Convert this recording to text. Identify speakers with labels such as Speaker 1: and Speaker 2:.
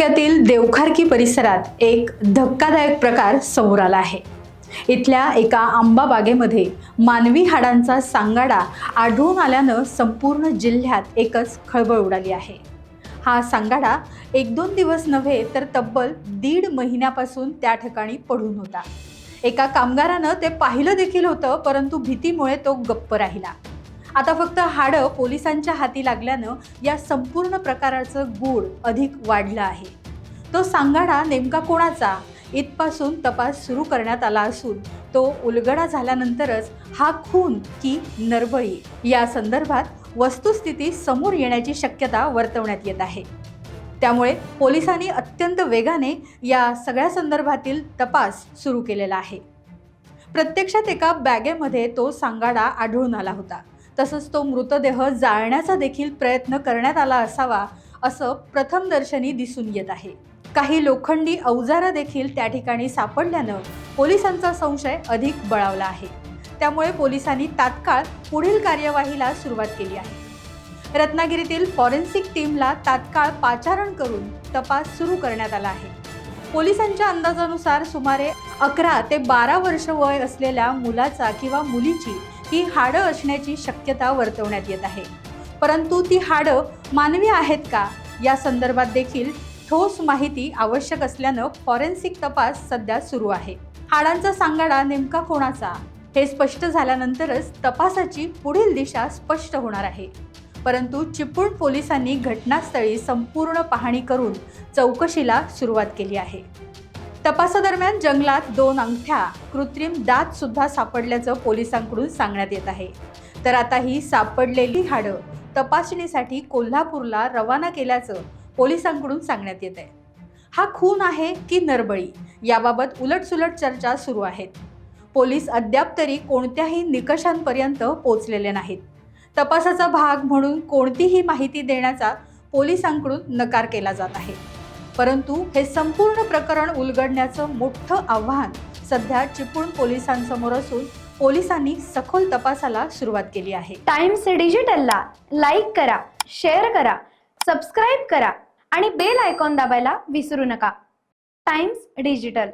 Speaker 1: तालुक्यातील देवखारकी परिसरात एक धक्कादायक प्रकार समोर आला आहे। इथल्या एका आंबा बागेमध्ये मानवी हाडांचा सांगाडा आढळून आल्यानं संपूर्ण जिल्ह्यात एकच खळबळ उडाली आहे। हा सांगाडा 1-2 दिवस नव्हे तर तब्बल 1.5 महिन्यापासून त्या ठिकाणी पडून होता। एका कामगारानं ते पाहिलं देखील होतं, परंतु भीतीमुळे तो गप्प राहिला। आता फक्त हाडं पोलिसांच्या हाती लागल्यानं या संपूर्ण प्रकाराचं गूढ अधिक वाढलं आहे। तो सांगाडा नेमका कोणाचा, इथपासून तपास सुरू करण्यात आला असून तो उलगडा झाल्यानंतरच हा खून की नरबळी या संदर्भात वस्तुस्थिती समोर येण्याची शक्यता वर्तवण्यात येत आहे। त्यामुळे पोलिसांनी अत्यंत वेगाने या सगळ्या संदर्भातील तपास सुरू केलेला आहे। प्रत्यक्षात एका बॅगेमध्ये तो सांगाडा आढळून आला होता। तसंच तो मृतदेह जाळण्याचा देखील प्रयत्न करण्यात आला असावा असं प्रथमदर्शनी दिसून येत आहे। काही लोखंडी अवजारं देखील त्या ठिकाणी सापडल्यानं पोलिसांचा संशय अधिक बळावला आहे। त्यामुळे पोलिसांनी तात्काळ पुढील कार्यवाहीला सुरुवात केली आहे। रत्नागिरीतील फॉरेन्सिक टीमला तात्काळ पाचारण करून तपास सुरू करण्यात आला आहे। पोलिसांच्या अंदाजानुसार सुमारे 11 ते 12 वर्ष वय असलेल्या मुलाचा किंवा मुलीची ही हाडं असण्याची शक्यता वर्तवण्यात येत आहे। परंतु ती हाडं मानवी आहेत का या संदर्भात देखील ठोस माहिती आवश्यक असल्यानं फॉरेन्सिक तपास सध्या सुरू आहे। हाडांचा सांगाडा नेमका कोणाचा हे स्पष्ट झाल्यानंतरच तपासाची पुढील दिशा स्पष्ट होणार आहे। परंतु चिपळूण पोलिसांनी घटनास्थळी संपूर्ण पाहणी करून चौकशीला सुरुवात केली आहे। तपासादरम्यान जंगलात 2 अंगठ्या, कृत्रिम दात सुद्धा सापडल्याचं पोलिसांकडून सांगण्यात येत आहे। तर आता ही सापडलेली हाडं तपासणीसाठी कोल्हापूरला रवाना केल्याचं पोलिसांकडून सांगण्यात येत आहे। हा खून आहे की नरबळी याबाबत उलटसुलट चर्चा सुरू आहेत। पोलीस अद्याप तरी कोणत्याही निकषांपर्यंत पोहोचलेले नाहीत। तपासाचा भाग म्हणून कोणतीही माहिती देण्याचा पोलिसांकडून नकार केला जात आहे। परंतु हे संपूर्ण प्रकरण उलगडण्याचं मोठं आव्हान सध्या चिपळूण पोलिसांसमोर असून पोलिसांनी सखोल तपासाला सुरुवात केली आहे।
Speaker 2: टाइम्स डिजिटलला लाईक करा, शेअर करा, सबस्क्राईब करा आणि बेल आयकॉन दाबायला विसरू नका। Times digital.